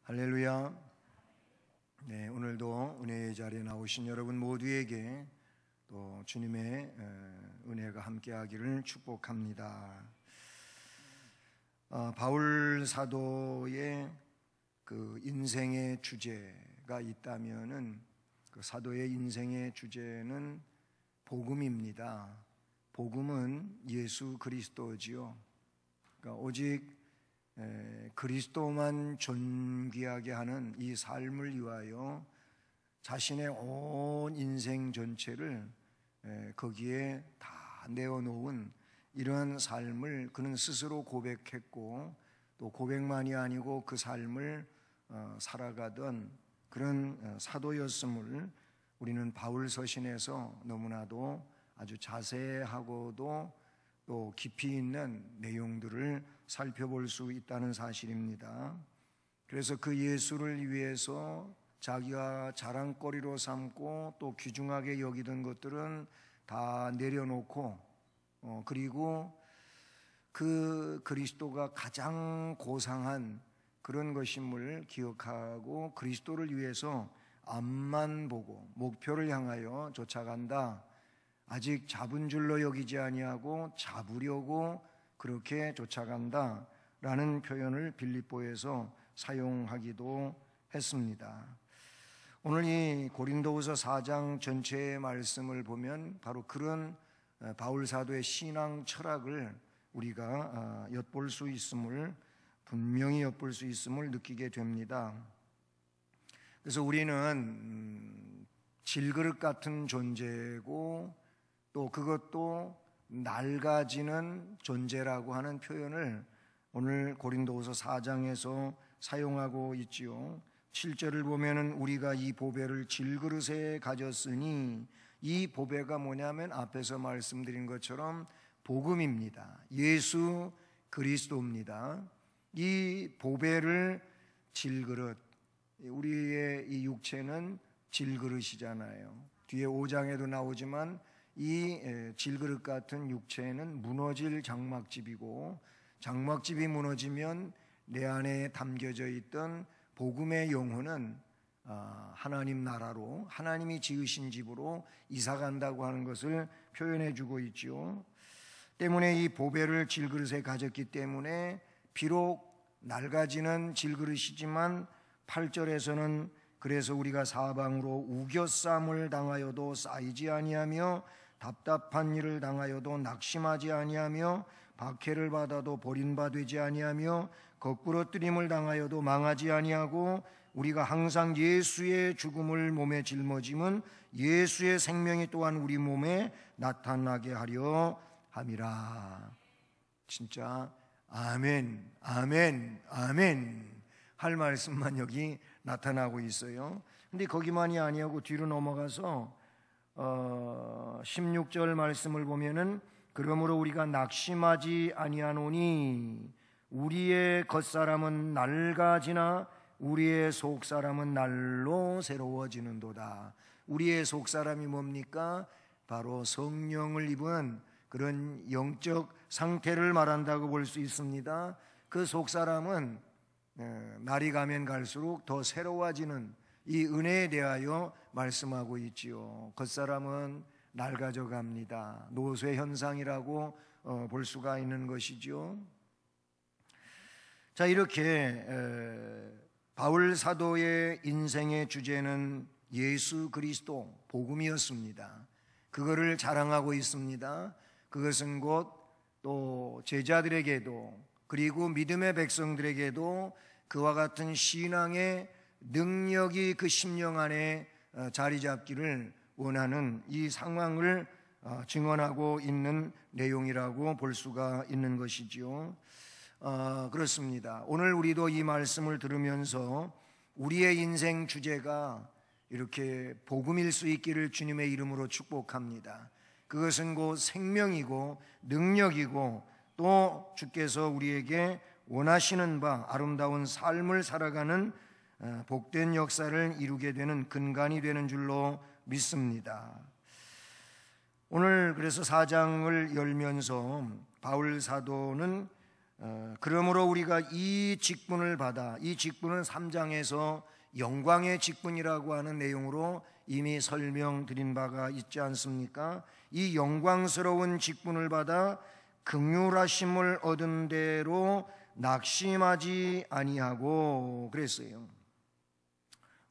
할렐루야. 네, 오늘도 은혜의 자리에 나오신 여러분 모두에게 또 주님의 은혜가 함께하기를 축복합니다. 바울 사도의 그 인생의 주제가 있다면은 그 사도의 인생의 주제는 복음입니다. 복음은 예수 그리스도지요. 그러니까 오직 그리스도만 존귀하게 하는 이 삶을 위하여 자신의 온 인생 전체를 거기에 다 내어놓은 이러한 삶을 그는 스스로 고백했고, 또 고백만이 아니고 그 삶을 살아가던 그런 사도였음을 우리는 바울 서신에서 너무나도 아주 자세하고도 또 깊이 있는 내용들을 살펴볼 수 있다는 사실입니다. 그래서 그 예수를 위해서 자기가 자랑거리로 삼고 또 귀중하게 여기던 것들은 다 내려놓고 그리고 그 그리스도가 가장 고상한 그런 것임을 기억하고 그리스도를 위해서 앞만 보고 목표를 향하여 쫓아간다. 아직 잡은 줄로 여기지 아니하고 잡으려고 그렇게 쫓아간다 라는 표현을 빌립보에서 사용하기도 했습니다. 오늘 이 고린도후서 4장 전체의 말씀을 보면 바로 그런 바울 사도의 신앙 철학을 우리가 엿볼 수 있음을, 분명히 엿볼 수 있음을 느끼게 됩니다. 그래서 우리는 질그릇 같은 존재고 또 그것도 낡아지는 존재라고 하는 표현을 오늘 고린도후서 4장에서 사용하고 있지요. 7절을 보면은 우리가 이 보배를 질그릇에 가졌으니, 이 보배가 뭐냐면 앞에서 말씀드린 것처럼 복음입니다. 예수 그리스도입니다. 이 보배를 질그릇, 우리의 이 육체는 질그릇이잖아요. 뒤에 5장에도 나오지만 이 질그릇 같은 육체는 무너질 장막집이고, 장막집이 무너지면 내 안에 담겨져 있던 복음의 영혼은 하나님 나라로, 하나님이 지으신 집으로 이사간다고 하는 것을 표현해 주고 있죠. 때문에 이 보배를 질그릇에 가졌기 때문에 비록 낡아지는 질그릇이지만 8절에서는 그래서 우리가 사방으로 우겨쌈을 당하여도 쌓이지 아니하며 답답한 일을 당하여도 낙심하지 아니하며 박해를 받아도 버림바 되지 아니하며 거꾸러뜨림을 당하여도 망하지 아니하고 우리가 항상 예수의 죽음을 몸에 짊어짐은 예수의 생명이 또한 우리 몸에 나타나게 하려 함이라. 진짜 아멘, 아멘, 아멘 할 말씀만 여기 나타나고 있어요. 근데 거기만이 아니하고 뒤로 넘어가서 16절 말씀을 보면은 그러므로 우리가 낙심하지 아니하노니 우리의 겉사람은 낡아지나 우리의 속사람은 날로 새로워지는도다. 우리의 속사람이 뭡니까? 바로 성령을 입은 그런 영적 상태를 말한다고 볼 수 있습니다. 그 속사람은 날이 가면 갈수록 더 새로워지는 이 은혜에 대하여 말씀하고 있지요. 겉사람은 낡아져 갑니다. 노쇠 현상이라고 볼 수가 있는 것이죠. 자, 이렇게 바울 사도의 인생의 주제는 예수 그리스도 복음이었습니다. 그거를 자랑하고 있습니다. 그것은 곧 또 제자들에게도 그리고 믿음의 백성들에게도 그와 같은 신앙의 능력이 그 심령 안에 자리 잡기를 원하는 이 상황을 증언하고 있는 내용이라고 볼 수가 있는 것이지요. 그렇습니다. 오늘 우리도 이 말씀을 들으면서 우리의 인생 주제가 이렇게 복음일 수 있기를 주님의 이름으로 축복합니다. 그것은 곧 생명이고 능력이고 또 주께서 우리에게 원하시는 바 아름다운 삶을 살아가는 복된 역사를 이루게 되는 근간이 되는 줄로 믿습니다. 오늘 그래서 4장을 열면서 바울 사도는 그러므로 우리가 이 직분을 받아, 이 직분은 3장에서 영광의 직분이라고 하는 내용으로 이미 설명드린 바가 있지 않습니까? 이 영광스러운 직분을 받아 긍휼하심을 얻은 대로 낙심하지 아니하고 그랬어요.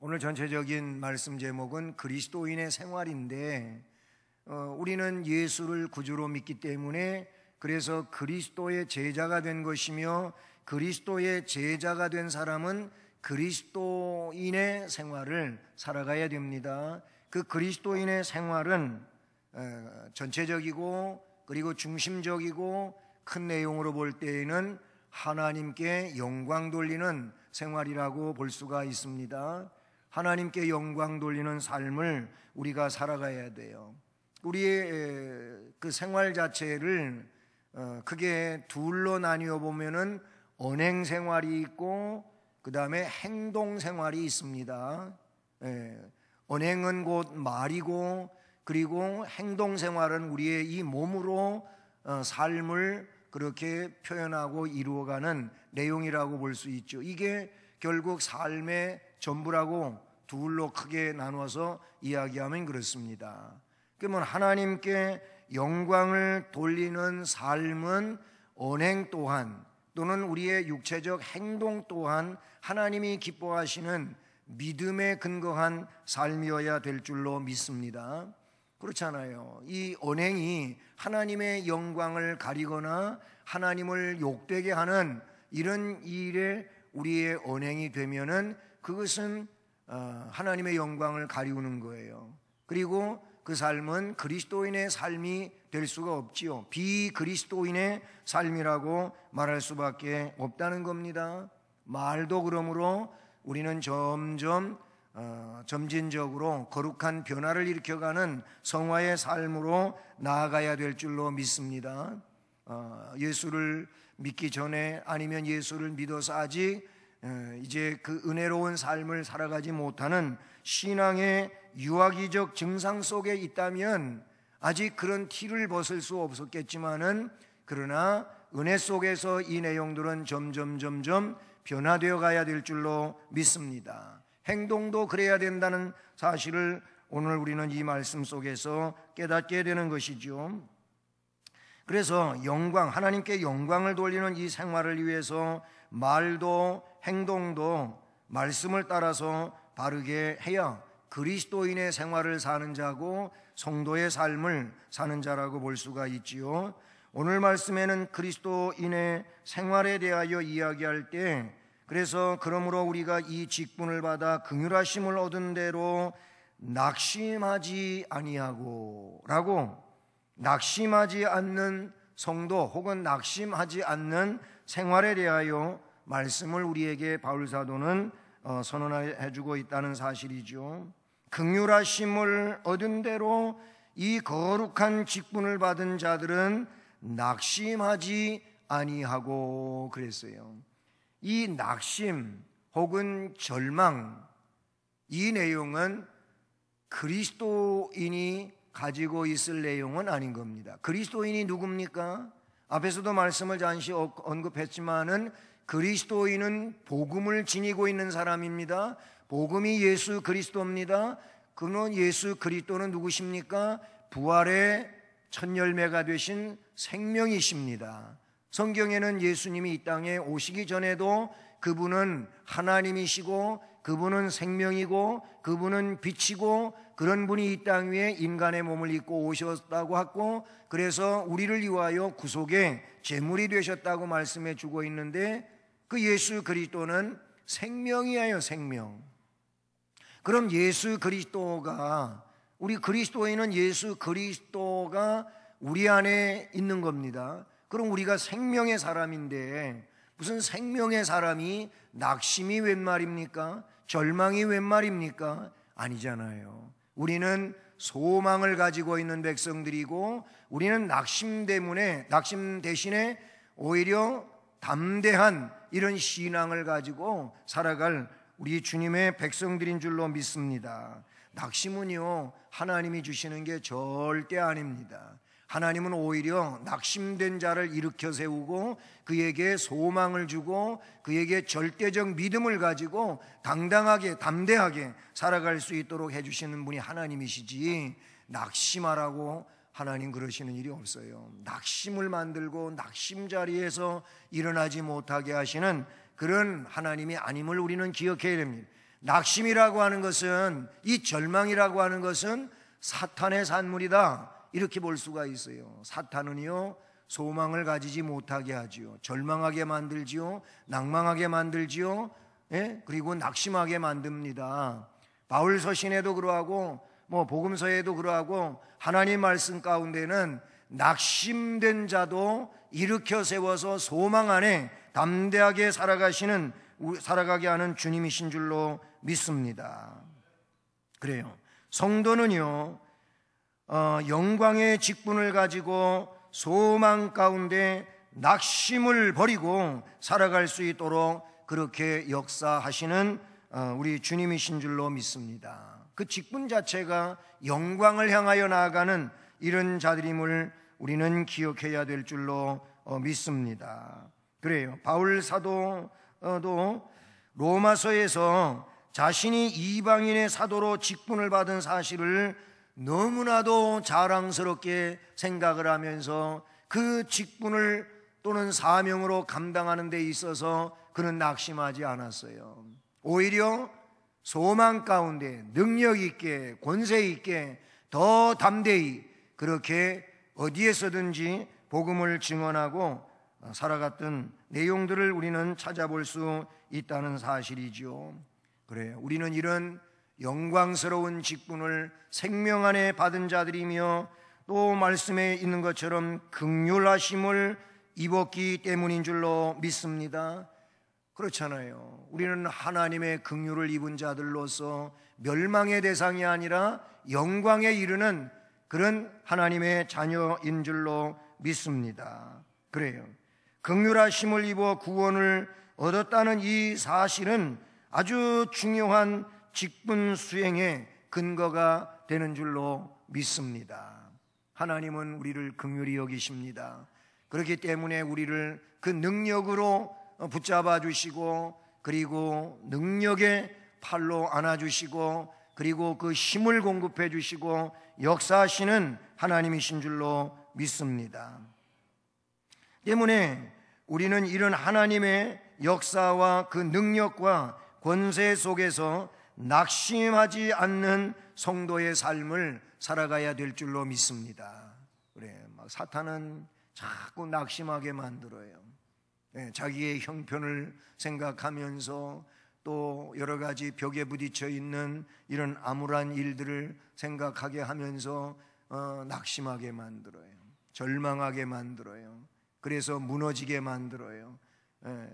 오늘 전체적인 말씀 제목은 그리스도인의 생활인데, 우리는 예수를 구주로 믿기 때문에 그래서 그리스도의 제자가 된 것이며, 그리스도의 제자가 된 사람은 그리스도인의 생활을 살아가야 됩니다. 그 그리스도인의 생활은 전체적이고 그리고 중심적이고 큰 내용으로 볼 때에는 하나님께 영광 돌리는 생활이라고 볼 수가 있습니다. 하나님께 영광 돌리는 삶을 우리가 살아가야 돼요. 우리의 그 생활 자체를 크게 둘로 나뉘어 보면은 언행 생활이 있고 그 다음에 행동 생활이 있습니다. 언행은 곧 말이고, 그리고 행동 생활은 우리의 이 몸으로 삶을 그렇게 표현하고 이루어가는 내용이라고 볼 수 있죠. 이게 결국 삶의 전부라고 둘로 크게 나눠서 이야기하면 그렇습니다. 그러면 하나님께 영광을 돌리는 삶은 언행 또한, 또는 우리의 육체적 행동 또한 하나님이 기뻐하시는 믿음에 근거한 삶이어야 될 줄로 믿습니다. 그렇잖아요. 이 언행이 하나님의 영광을 가리거나 하나님을 욕되게 하는 이런 일에 우리의 언행이 되면은 그것은 하나님의 영광을 가리우는 거예요. 그리고 그 삶은 그리스도인의 삶이 될 수가 없지요. 비그리스도인의 삶이라고 말할 수밖에 없다는 겁니다. 말도 그러므로 우리는 점진적으로 거룩한 변화를 일으켜가는 성화의 삶으로 나아가야 될 줄로 믿습니다. 예수를 믿기 전에, 아니면 예수를 믿어서 아직 이제 그 은혜로운 삶을 살아가지 못하는 신앙의 유아기적 증상 속에 있다면 아직 그런 티를 벗을 수 없었겠지만은, 그러나 은혜 속에서 이 내용들은 점점 변화되어 가야 될 줄로 믿습니다. 행동도 그래야 된다는 사실을 오늘 우리는 이 말씀 속에서 깨닫게 되는 것이죠. 그래서 하나님께 영광을 돌리는 이 생활을 위해서 말도 행동도 말씀을 따라서 바르게 해야 그리스도인의 생활을 사는 자고 성도의 삶을 사는 자라고 볼 수가 있지요. 오늘 말씀에는 그리스도인의 생활에 대하여 이야기할 때, 그래서 그러므로 우리가 이 직분을 받아 긍휼하심을 얻은 대로 낙심하지 아니하고 라고, 낙심하지 않는 성도 혹은 낙심하지 않는 생활에 대하여 말씀을 우리에게 바울 사도는 선언해 주고 있다는 사실이죠. 긍휼하심을 얻은 대로 이 거룩한 직분을 받은 자들은 낙심하지 아니하고 그랬어요. 이 낙심 혹은 절망, 이 내용은 그리스도인이 가지고 있을 내용은 아닌 겁니다. 그리스도인이 누굽니까? 앞에서도 말씀을 잠시 언급했지만은 그리스도인은 복음을 지니고 있는 사람입니다. 복음이 예수 그리스도입니다. 그는 예수 그리스도는 누구십니까? 부활의 첫 열매가 되신 생명이십니다. 성경에는 예수님이 이 땅에 오시기 전에도 그분은 하나님이시고 그분은 생명이고 그분은 빛이고 그런 분이 이 땅 위에 인간의 몸을 입고 오셨다고 하고, 그래서 우리를 위하여 구속의 제물이 되셨다고 말씀해 주고 있는데, 그 예수 그리스도는 생명이에요. 생명. 그럼 예수 그리스도가, 우리 그리스도인은 예수 그리스도가 우리 안에 있는 겁니다. 그럼 우리가 생명의 사람인데 무슨 생명의 사람이 낙심이 웬 말입니까? 절망이 웬 말입니까? 아니잖아요. 우리는 소망을 가지고 있는 백성들이고, 우리는 낙심 대신에 오히려 담대한 이런 신앙을 가지고 살아갈 우리 주님의 백성들인 줄로 믿습니다. 낙심은요, 하나님이 주시는 게 절대 아닙니다. 하나님은 오히려 낙심된 자를 일으켜 세우고 그에게 소망을 주고 그에게 절대적 믿음을 가지고 당당하게 담대하게 살아갈 수 있도록 해주시는 분이 하나님이시지, 낙심하라고 하나님 그러시는 일이 없어요. 낙심을 만들고 낙심 자리에서 일어나지 못하게 하시는 그런 하나님이 아님을 우리는 기억해야 됩니다. 낙심이라고 하는 것은, 이 절망이라고 하는 것은 사탄의 산물이다, 이렇게 볼 수가 있어요. 사탄은요, 소망을 가지지 못하게 하지요. 절망하게 만들지요. 낭망하게 만들지요. 그리고 낙심하게 만듭니다. 바울 서신에도 그러하고 복음서에도 그러하고 하나님 말씀 가운데는 낙심된 자도 일으켜 세워서 소망 안에 담대하게 살아가게 하는 주님이신 줄로 믿습니다. 그래요. 성도는요, 영광의 직분을 가지고 소망 가운데 낙심을 버리고 살아갈 수 있도록 그렇게 역사하시는 우리 주님이신 줄로 믿습니다. 그 직분 자체가 영광을 향하여 나아가는 이런 자들임을 우리는 기억해야 될 줄로 믿습니다. 그래요. 바울 사도도 로마서에서 자신이 이방인의 사도로 직분을 받은 사실을 너무나도 자랑스럽게 생각을 하면서 그 직분을 또는 사명으로 감당하는 데 있어서 그는 낙심하지 않았어요. 오히려 소망 가운데 능력 있게, 권세 있게, 더 담대히 그렇게 어디에서든지 복음을 증언하고 살아갔던 내용들을 우리는 찾아볼 수 있다는 사실이죠. 그래요. 우리는 이런 영광스러운 직분을 생명 안에 받은 자들이며 또 말씀에 있는 것처럼 긍휼하심을 입었기 때문인 줄로 믿습니다. 그렇잖아요. 우리는 하나님의 긍휼을 입은 자들로서 멸망의 대상이 아니라 영광에 이르는 그런 하나님의 자녀인 줄로 믿습니다. 그래요. 긍휼하심을 입어 구원을 얻었다는 이 사실은 아주 중요한 직분 수행의 근거가 되는 줄로 믿습니다. 하나님은 우리를 긍휼히 여기십니다. 그렇기 때문에 우리를 그 능력으로 붙잡아 주시고, 그리고 능력의 팔로 안아 주시고, 그리고 그 힘을 공급해 주시고 역사하시는 하나님이신 줄로 믿습니다. 때문에 우리는 이런 하나님의 역사와 그 능력과 권세 속에서 낙심하지 않는 성도의 삶을 살아가야 될 줄로 믿습니다. 그래, 막 사탄은 자꾸 낙심하게 만들어요. 자기의 형편을 생각하면서 또 여러 가지 벽에 부딪혀 있는 이런 암울한 일들을 생각하게 하면서 낙심하게 만들어요. 절망하게 만들어요. 그래서 무너지게 만들어요.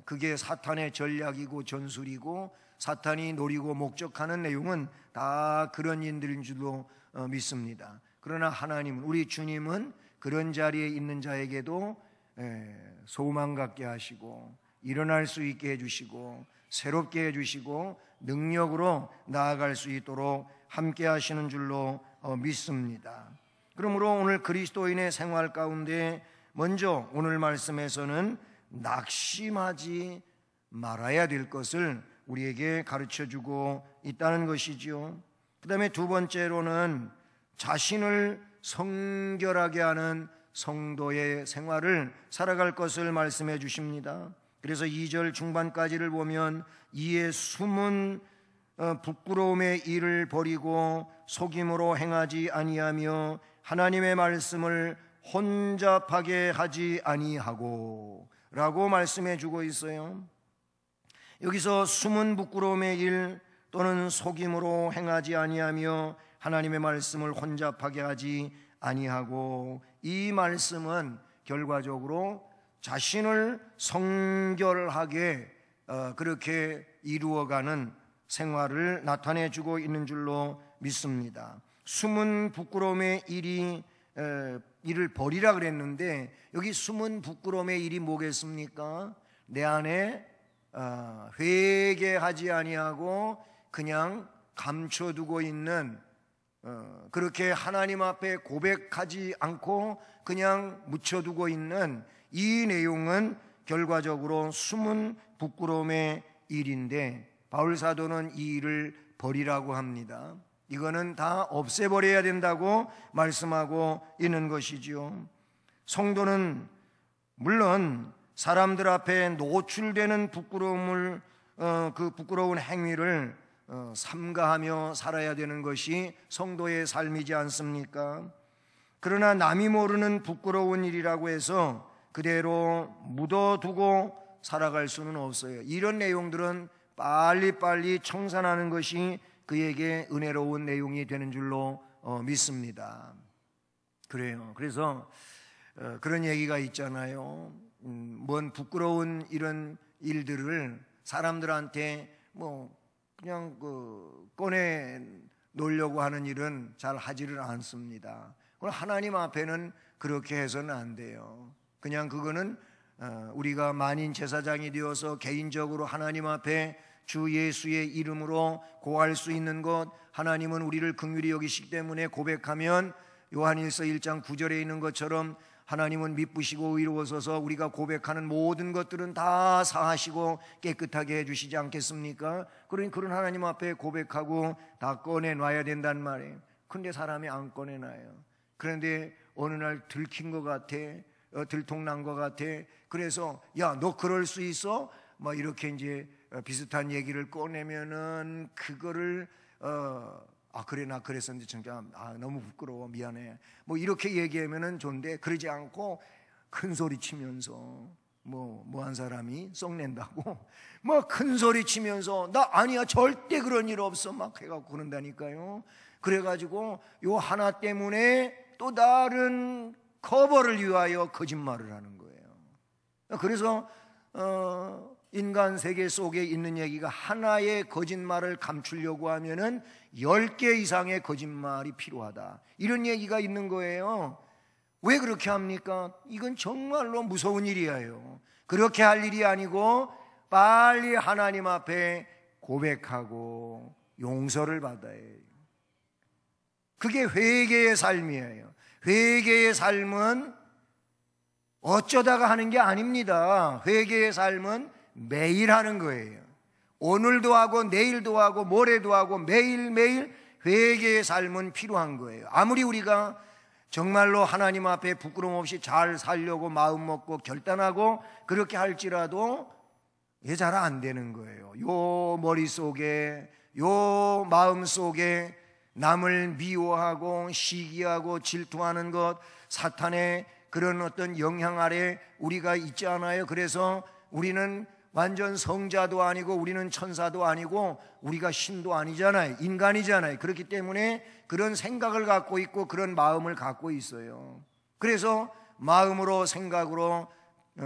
그게 사탄의 전략이고 전술이고 사탄이 노리고 목적하는 내용은 다 그런 일들인 줄로 믿습니다. 그러나 하나님은, 우리 주님은 그런 자리에 있는 자에게도 소망 갖게 하시고 일어날 수 있게 해주시고 새롭게 해주시고 능력으로 나아갈 수 있도록 함께 하시는 줄로 믿습니다. 그러므로 오늘 그리스도인의 생활 가운데 먼저 오늘 말씀에서는 낙심하지 말아야 될 것을 우리에게 가르쳐주고 있다는 것이지요. 그 다음에 두 번째로는 자신을 성결하게 하는 성도의 생활을 살아갈 것을 말씀해 주십니다. 그래서 2절 중반까지를 보면 이에 숨은 부끄러움의 일을 버리고 속임으로 행하지 아니하며 하나님의 말씀을 혼잡하게 하지 아니하고 라고 말씀해 주고 있어요. 여기서 숨은 부끄러움의 일 또는 속임으로 행하지 아니하며 하나님의 말씀을 혼잡하게 하지 아니하고, 이 말씀은 결과적으로 자신을 성결하게 그렇게 이루어가는 생활을 나타내 주고 있는 줄로 믿습니다. 숨은 부끄러움의 일을 버리라 그랬는데 여기 숨은 부끄러움의 일이 뭐겠습니까? 내 안에 회개하지 아니하고 그냥 감춰두고 있는 그렇게 하나님 앞에 고백하지 않고 그냥 묻혀두고 있는 이 내용은 결과적으로 숨은 부끄러움의 일인데, 바울 사도는 이 일을 버리라고 합니다. 이거는 다 없애버려야 된다고 말씀하고 있는 것이지요. 성도는 물론 사람들 앞에 노출되는 부끄러움을, 그 부끄러운 행위를 삼가하며 살아야 되는 것이 성도의 삶이지 않습니까? 그러나 남이 모르는 부끄러운 일이라고 해서 그대로 묻어두고 살아갈 수는 없어요. 이런 내용들은 빨리빨리 청산하는 것이 그에게 은혜로운 내용이 되는 줄로 믿습니다. 그래요. 그래서 그런 얘기가 있잖아요. 뭔 부끄러운 이런 일들을 사람들한테 그냥 꺼내 놓으려고 하는 일은 잘 하지를 않습니다. 그럼 하나님 앞에는 그렇게 해서는 안 돼요. 그냥 그거는 우리가 만인 제사장이 되어서 개인적으로 하나님 앞에 주 예수의 이름으로 고할 수 있는 것, 하나님은 우리를 긍휼히 여기시기 때문에 고백하면 요한일서 1장 9절에 있는 것처럼 하나님은 미쁘시고 의로우셔서 우리가 고백하는 모든 것들은 다 사하시고 깨끗하게 해주시지 않겠습니까? 그러니 그런 하나님 앞에 고백하고 다 꺼내놔야 된단 말이에요. 근데 사람이 안 꺼내놔요. 그런데 어느 날 들킨 것 같아, 들통난 것 같아. 그래서 야, 너 그럴 수 있어? 이렇게 이제 비슷한 얘기를 꺼내면은 그거를 그래, 나 그랬었는데 진짜 너무 부끄러워, 미안해, 이렇게 얘기하면은 좋은데, 그러지 않고 큰 소리 치면서 한 사람이 썩낸다고 큰 소리 치면서 나 아니야, 절대 그런 일 없어 막 해갖고 그런다니까요. 그래가지고 요 하나 때문에 또 다른 커버를 위하여 거짓말을 하는 거예요. 그래서 인간 세계 속에 있는 얘기가 하나의 거짓말을 감추려고 하면은 10개 이상의 거짓말이 필요하다, 이런 얘기가 있는 거예요. 왜 그렇게 합니까? 이건 정말로 무서운 일이에요. 그렇게 할 일이 아니고 빨리 하나님 앞에 고백하고 용서를 받아야 해요. 그게 회개의 삶이에요. 회개의 삶은 어쩌다가 하는 게 아닙니다. 회개의 삶은 매일 하는 거예요. 오늘도 하고 내일도 하고 모레도 하고 매일매일 회개의 삶은 필요한 거예요. 아무리 우리가 정말로 하나님 앞에 부끄러움 없이 잘 살려고 마음 먹고 결단하고 그렇게 할지라도 이게 잘 안 되는 거예요. 요 머릿속에, 요 마음속에 남을 미워하고 시기하고 질투하는 것, 사탄의 그런 어떤 영향 아래 우리가 있지 않아요? 그래서 우리는 완전 성자도 아니고 우리는 천사도 아니고 우리가 신도 아니잖아요. 인간이잖아요. 그렇기 때문에 그런 생각을 갖고 있고 그런 마음을 갖고 있어요. 그래서 마음으로 생각으로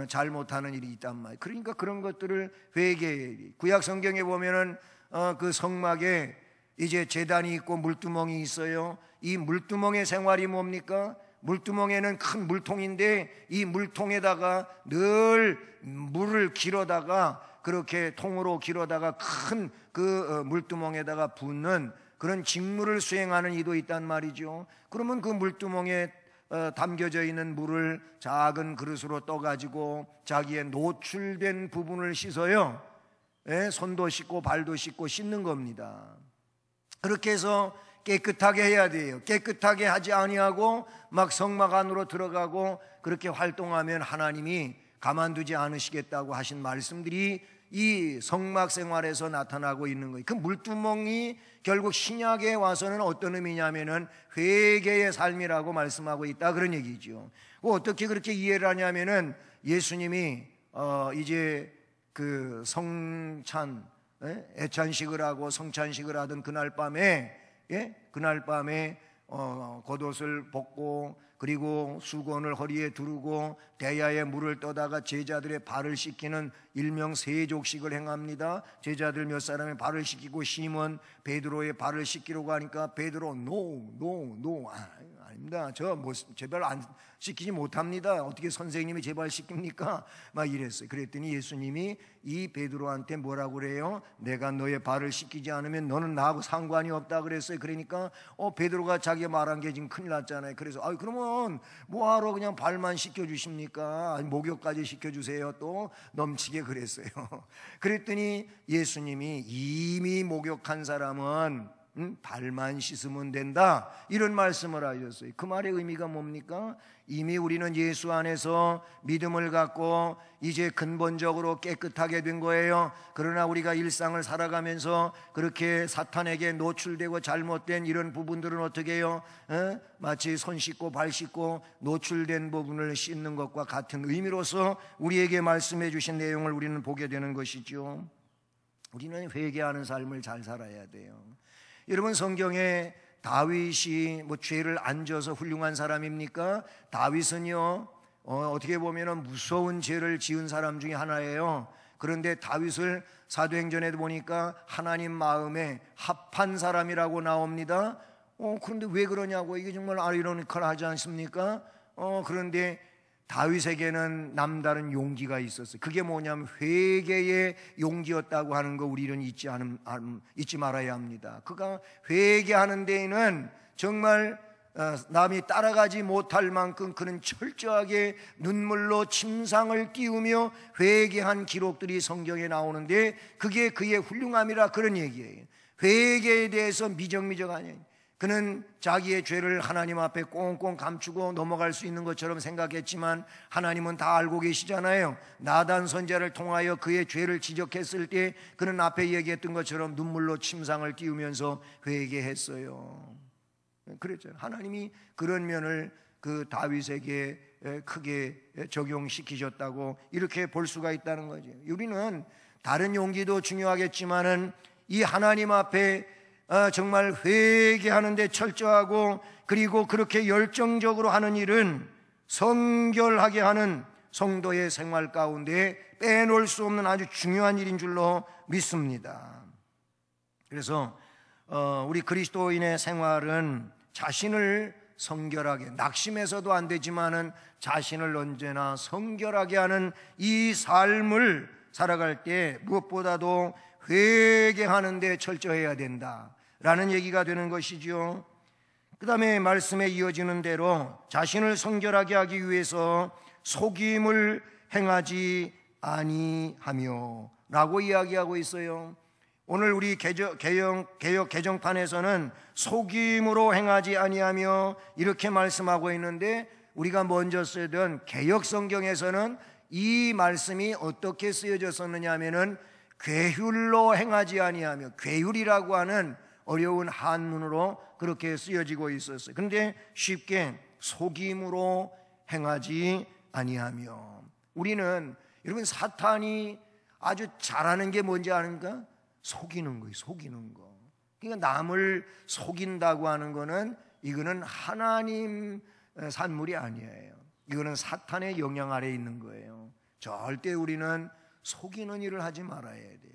잘못하는 일이 있단 말이에요. 그러니까 그런 것들을 회개해. 구약 성경에 보면은 그 성막에 이제 제단이 있고 물두멍이 있어요. 이 물두멍의 생활이 뭡니까? 물두멍에는 큰 물통인데 이 물통에다가 늘 물을 길어다가 그렇게 통으로 길어다가 큰 그 물두멍에다가 붓는 그런 직무를 수행하는 이도 있단 말이죠. 그러면 그 물두멍에 담겨져 있는 물을 작은 그릇으로 떠가지고 자기의 노출된 부분을 씻어요. 손도 씻고 발도 씻고 씻는 겁니다. 그렇게 해서 깨끗하게 해야 돼요. 깨끗하게 하지 아니하고 막 성막 안으로 들어가고 그렇게 활동하면 하나님이 가만두지 않으시겠다고 하신 말씀들이 이 성막 생활에서 나타나고 있는 거예요. 그 물두멍이 결국 신약에 와서는 어떤 의미냐면은 회개의 삶이라고 말씀하고 있다, 그런 얘기죠. 어떻게 그렇게 이해를 하냐면은 예수님이 이제 그 성찬, 애찬식을 하고 성찬식을 하던 그날 밤에 겉옷을 벗고 그리고 수건을 허리에 두르고 대야에 물을 떠다가 제자들의 발을 씻기는 일명 세족식을 행합니다. 제자들 몇 사람의 발을 씻기고 시몬 베드로의 발을 씻기려고 하니까 베드로 노 아닙니다. 저 뭐 제발 안 시키지 못합니다. 어떻게 선생님이 제발 시킵니까? 막 이랬어요. 그랬더니 예수님이 이 베드로한테 뭐라고 그래요? 내가 너의 발을 씻기지 않으면 너는 나하고 상관이 없다 그랬어요. 그러니까 베드로가 자기가 말한 게 지금 큰일 났잖아요. 그래서 그러면 뭐하러 그냥 발만 씻겨주십니까? 목욕까지 씻겨주세요. 또 넘치게 그랬어요. 그랬더니 예수님이 이미 목욕한 사람은 발만 씻으면 된다, 이런 말씀을 하셨어요. 그 말의 의미가 뭡니까? 이미 우리는 예수 안에서 믿음을 갖고 이제 근본적으로 깨끗하게 된 거예요. 그러나 우리가 일상을 살아가면서 그렇게 사탄에게 노출되고 잘못된 이런 부분들은 어떻게 해요? 마치 손 씻고 발 씻고 노출된 부분을 씻는 것과 같은 의미로서 우리에게 말씀해 주신 내용을 우리는 보게 되는 것이죠. 우리는 회개하는 삶을 잘 살아야 돼요. 여러분, 성경에 다윗이 죄를 안 져서 훌륭한 사람입니까? 다윗은요, 어떻게 보면 무서운 죄를 지은 사람 중에 하나예요. 그런데 다윗을 사도행전에도 보니까 하나님 마음에 합한 사람이라고 나옵니다. 그런데 왜 그러냐고, 이게 정말 아이러니컬하지 않습니까? 그런데 다윗에게는 남다른 용기가 있었어요. 그게 뭐냐면 회개의 용기였다고 하는 거 우리는 잊지 말아야 합니다. 그가 회개하는 데에는 정말 남이 따라가지 못할 만큼 그는 철저하게 눈물로 침상을 띄우며 회개한 기록들이 성경에 나오는데, 그게 그의 훌륭함이라 그런 얘기예요. 회개에 대해서 미적미적 아니에요. 그는 자기의 죄를 하나님 앞에 꽁꽁 감추고 넘어갈 수 있는 것처럼 생각했지만 하나님은 다 알고 계시잖아요. 나단 선지자를 통하여 그의 죄를 지적했을 때 그는 앞에 얘기했던 것처럼 눈물로 침상을 띄우면서 회개했어요. 그랬죠. 하나님이 그런 면을 그 다윗에게 크게 적용시키셨다고 이렇게 볼 수가 있다는 거죠. 우리는 다른 용기도 중요하겠지만은 이 하나님 앞에 정말 회개하는데 철저하고, 그리고 그렇게 열정적으로 하는 일은 성결하게 하는 성도의 생활 가운데 빼놓을 수 없는 아주 중요한 일인 줄로 믿습니다. 그래서 우리 그리스도인의 생활은 자신을 성결하게, 낙심해서도 안 되지만은 자신을 언제나 성결하게 하는 이 삶을 살아갈 때 무엇보다도 회개하는 데 철저해야 된다라는 얘기가 되는 것이죠. 그 다음에 말씀에 이어지는 대로 자신을 성결하게 하기 위해서 속임을 행하지 아니하며 라고 이야기하고 있어요. 오늘 우리 개역 개정판에서는 속임으로 행하지 아니하며 이렇게 말씀하고 있는데, 우리가 먼저 쓰던 개역 성경에서는 이 말씀이 어떻게 쓰여졌었느냐 하면은 괴휼로 행하지 아니하며, 괴휼이라고 하는 어려운 한문으로 그렇게 쓰여지고 있었어요. 그런데 쉽게 속임으로 행하지 아니하며, 우리는 여러분 사탄이 아주 잘하는 게 뭔지 아는가? 속이는 거예요. 속이는 거. 그러니까 남을 속인다고 하는 거는 이거는 하나님 산물이 아니에요. 이거는 사탄의 영향 아래에 있는 거예요. 절대 우리는 속이는 일을 하지 말아야 돼요.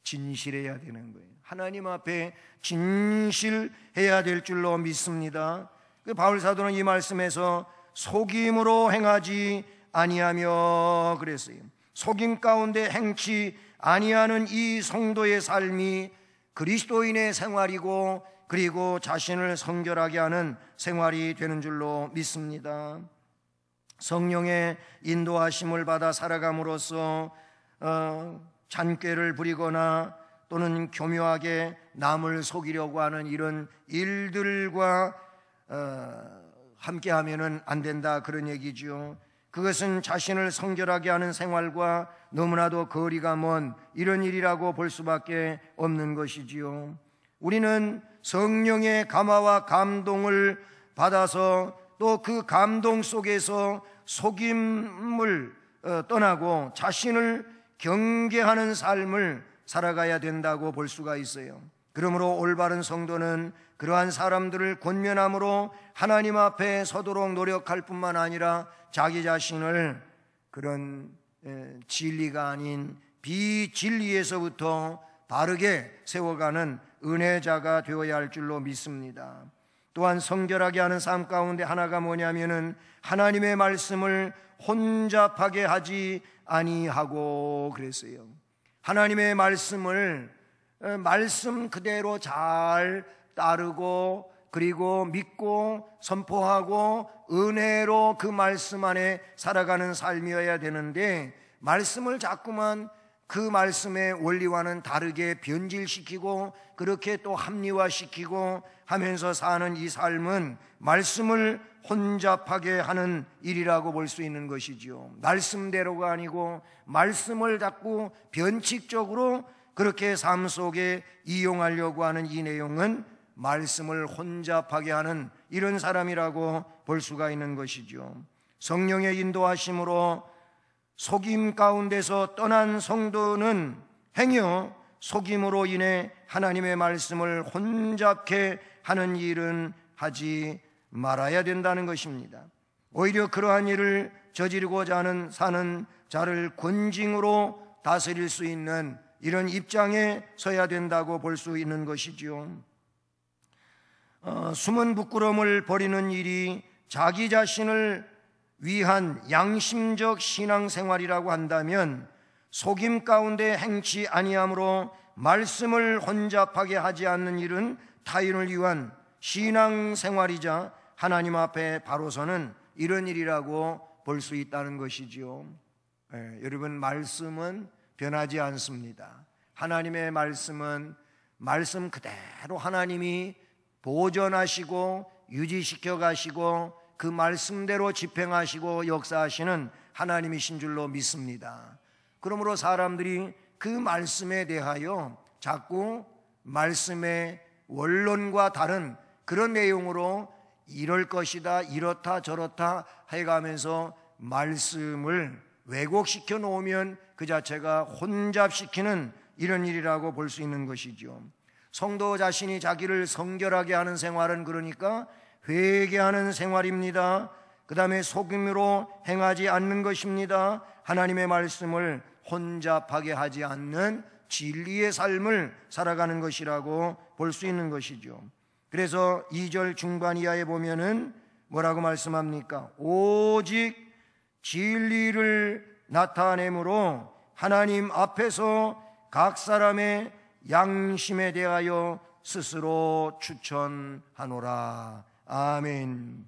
진실해야 되는 거예요. 하나님 앞에 진실해야 될 줄로 믿습니다. 바울 사도는 이 말씀에서 속임으로 행하지 아니하며 그랬어요. 속임 가운데 행치 아니하는 이 성도의 삶이 그리스도인의 생활이고, 그리고 자신을 성결하게 하는 생활이 되는 줄로 믿습니다. 성령의 인도하심을 받아 살아감으로써 잔꾀를 부리거나 또는 교묘하게 남을 속이려고 하는 이런 일들과 함께하면은 안 된다, 그런 얘기죠. 그것은 자신을 성결하게 하는 생활과 너무나도 거리가 먼 이런 일이라고 볼 수밖에 없는 것이지요. 우리는 성령의 감화와 감동을 받아서 또 그 감동 속에서 속임을 떠나고 자신을 경계하는 삶을 살아가야 된다고 볼 수가 있어요. 그러므로 올바른 성도는 그러한 사람들을 권면함으로 하나님 앞에 서도록 노력할 뿐만 아니라 자기 자신을 그런 진리가 아닌 비진리에서부터 바르게 세워가는 은혜자가 되어야 할 줄로 믿습니다. 또한 성결하게 하는 삶 가운데 하나가 뭐냐면은 하나님의 말씀을 혼잡하게 하지 아니하고 그랬어요. 하나님의 말씀을 말씀 그대로 잘 따르고 그리고 믿고 선포하고 은혜로 그 말씀 안에 살아가는 삶이어야 되는데, 말씀을 자꾸만 그 말씀의 원리와는 다르게 변질시키고 그렇게 또 합리화시키고 하면서 사는 이 삶은 말씀을 혼잡하게 하는 일이라고 볼 수 있는 것이죠. 말씀대로가 아니고 말씀을 자꾸 변칙적으로 그렇게 삶 속에 이용하려고 하는 이 내용은 말씀을 혼잡하게 하는 이런 사람이라고 볼 수가 있는 것이죠. 성령의 인도하심으로 속임 가운데서 떠난 성도는 행여 속임으로 인해 하나님의 말씀을 혼잡케 하는 일은 하지 말아야 된다는 것입니다. 오히려 그러한 일을 저지르고자 하는 사는 자를 권징으로 다스릴 수 있는 이런 입장에 서야 된다고 볼 수 있는 것이죠. 숨은 부끄러움을 버리는 일이 자기 자신을 위한 양심적 신앙생활이라고 한다면, 속임 가운데 행치 아니함으로 말씀을 혼잡하게 하지 않는 일은 타인을 위한 신앙생활이자 하나님 앞에 바로 서는 이런 일이라고 볼 수 있다는 것이죠. 여러분, 말씀은 변하지 않습니다. 하나님의 말씀은 말씀 그대로 하나님이 보존하시고 유지시켜 가시고 그 말씀대로 집행하시고 역사하시는 하나님이신 줄로 믿습니다. 그러므로 사람들이 그 말씀에 대하여 자꾸 말씀의 원론과 다른 그런 내용으로 이럴 것이다, 이렇다 저렇다 해가면서 말씀을 왜곡시켜 놓으면 그 자체가 혼잡시키는 이런 일이라고 볼 수 있는 것이죠. 성도 자신이 자기를 성결하게 하는 생활은 그러니까 회개하는 생활입니다. 그 다음에 속임으로 행하지 않는 것입니다. 하나님의 말씀을 혼잡하게 하지 않는 진리의 삶을 살아가는 것이라고 볼 수 있는 것이죠. 그래서 2절 중반 이하에 보면은 뭐라고 말씀합니까? 오직 진리를 나타내므로 하나님 앞에서 각 사람의 양심에 대하여 스스로 추천하노라. 아멘.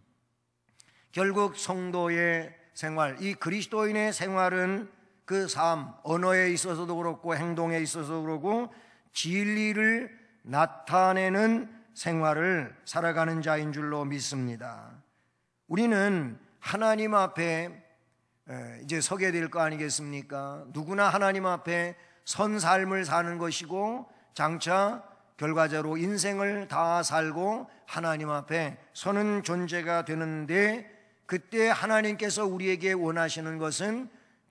결국 성도의 생활, 이 그리스도인의 생활은 그 삶, 언어에 있어서도 그렇고 행동에 있어서도 그렇고 진리를 나타내는 생활을 살아가는 자인 줄로 믿습니다. 우리는 하나님 앞에 이제 서게 될 거 아니겠습니까? 누구나 하나님 앞에 선 삶을 사는 것이고 장차 결과적으로 인생을 다 살고 하나님 앞에 서는 존재가 되는데, 그때 하나님께서 우리에게 원하시는 것은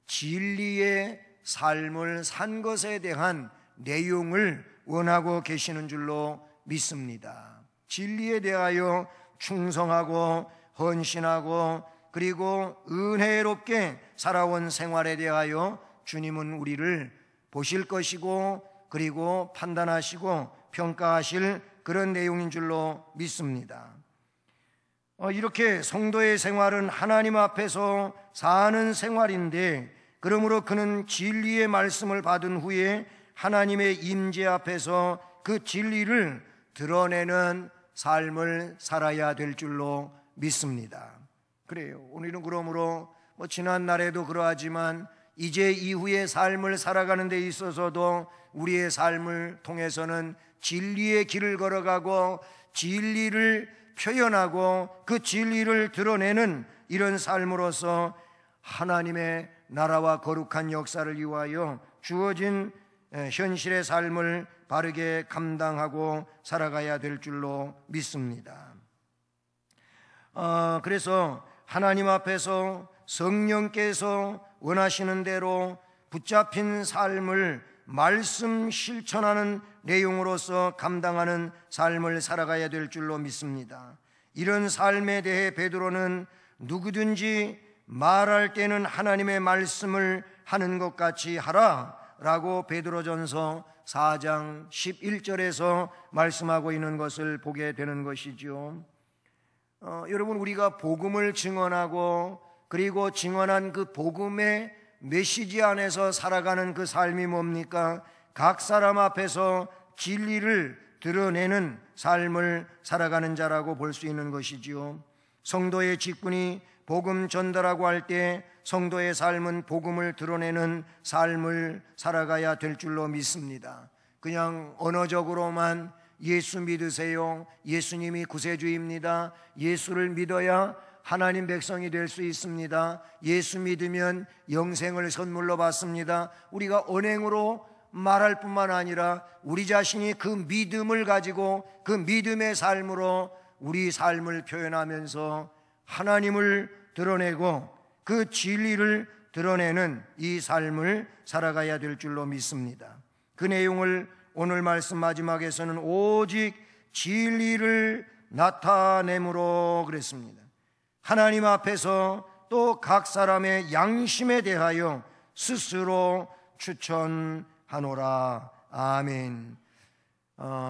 진리의 삶을 산 것에 대한 내용을 원하고 계시는 줄로 믿습니다. 진리에 대하여 충성하고 헌신하고 그리고 은혜롭게 살아온 생활에 대하여 주님은 우리를 보실 것이고 그리고 판단하시고 평가하실 그런 내용인 줄로 믿습니다. 이렇게 성도의 생활은 하나님 앞에서 사는 생활인데, 그러므로 그는 진리의 말씀을 받은 후에 하나님의 임재 앞에서 그 진리를 드러내는 삶을 살아야 될 줄로 믿습니다. 그래요. 우리는 그러므로 지난 날에도 그러하지만 이제 이후의 삶을 살아가는 데 있어서도 우리의 삶을 통해서는 진리의 길을 걸어가고 진리를 표현하고 그 진리를 드러내는 이런 삶으로서 하나님의 나라와 거룩한 역사를 위하여 주어진 현실의 삶을 바르게 감당하고 살아가야 될 줄로 믿습니다. 그래서 하나님 앞에서 성령께서 원하시는 대로 붙잡힌 삶을 말씀 실천하는 내용으로서 감당하는 삶을 살아가야 될 줄로 믿습니다. 이런 삶에 대해 베드로는 누구든지 말할 때는 하나님의 말씀을 하는 것 같이 하라 라고 베드로전서 4장 11절에서 말씀하고 있는 것을 보게 되는 것이죠. 여러분, 우리가 복음을 증언하고 그리고 증언한 그 복음의 메시지 안에서 살아가는 그 삶이 뭡니까? 각 사람 앞에서 진리를 드러내는 삶을 살아가는 자라고 볼 수 있는 것이지요. 성도의 직분이 복음 전달하고 할 때 성도의 삶은 복음을 드러내는 삶을 살아가야 될 줄로 믿습니다. 그냥 언어적으로만 예수 믿으세요, 예수님이 구세주입니다, 예수를 믿어야 하나님 백성이 될 수 있습니다, 예수 믿으면 영생을 선물로 받습니다, 우리가 언행으로 말할 뿐만 아니라 우리 자신이 그 믿음을 가지고 그 믿음의 삶으로 우리 삶을 표현하면서 하나님을 드러내고 그 진리를 드러내는 이 삶을 살아가야 될 줄로 믿습니다. 그 내용을 오늘 말씀 마지막에서는 오직 진리를 나타내므로 그랬습니다. 하나님 앞에서 또 각 사람의 양심에 대하여 스스로 추천하노라. 아멘.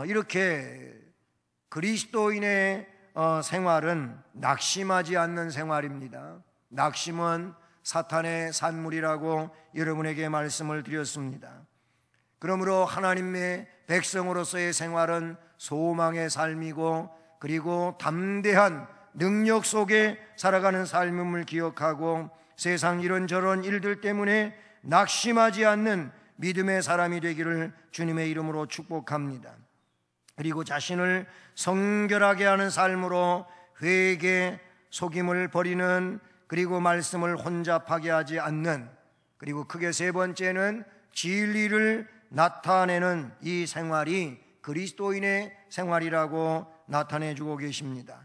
이렇게 그리스도인의 생활은 낙심하지 않는 생활입니다. 낙심은 사탄의 산물이라고 여러분에게 말씀을 드렸습니다. 그러므로 하나님의 백성으로서의 생활은 소망의 삶이고 그리고 담대한 능력 속에 살아가는 삶임을 기억하고 세상 이런저런 일들 때문에 낙심하지 않는 믿음의 사람이 되기를 주님의 이름으로 축복합니다. 그리고 자신을 성결하게 하는 삶으로 회개, 속임을 버리는, 그리고 말씀을 혼잡하게 하지 않는, 그리고 크게 세 번째는 진리를 나타내는 이 생활이 그리스도인의 생활이라고 나타내주고 계십니다.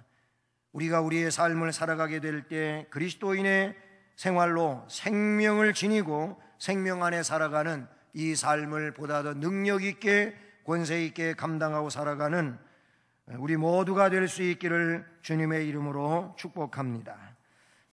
우리가 우리의 삶을 살아가게 될 때 그리스도인의 생활로 생명을 지니고 생명 안에 살아가는 이 삶을 보다 더 능력 있게 권세 있게 감당하고 살아가는 우리 모두가 될 수 있기를 주님의 이름으로 축복합니다.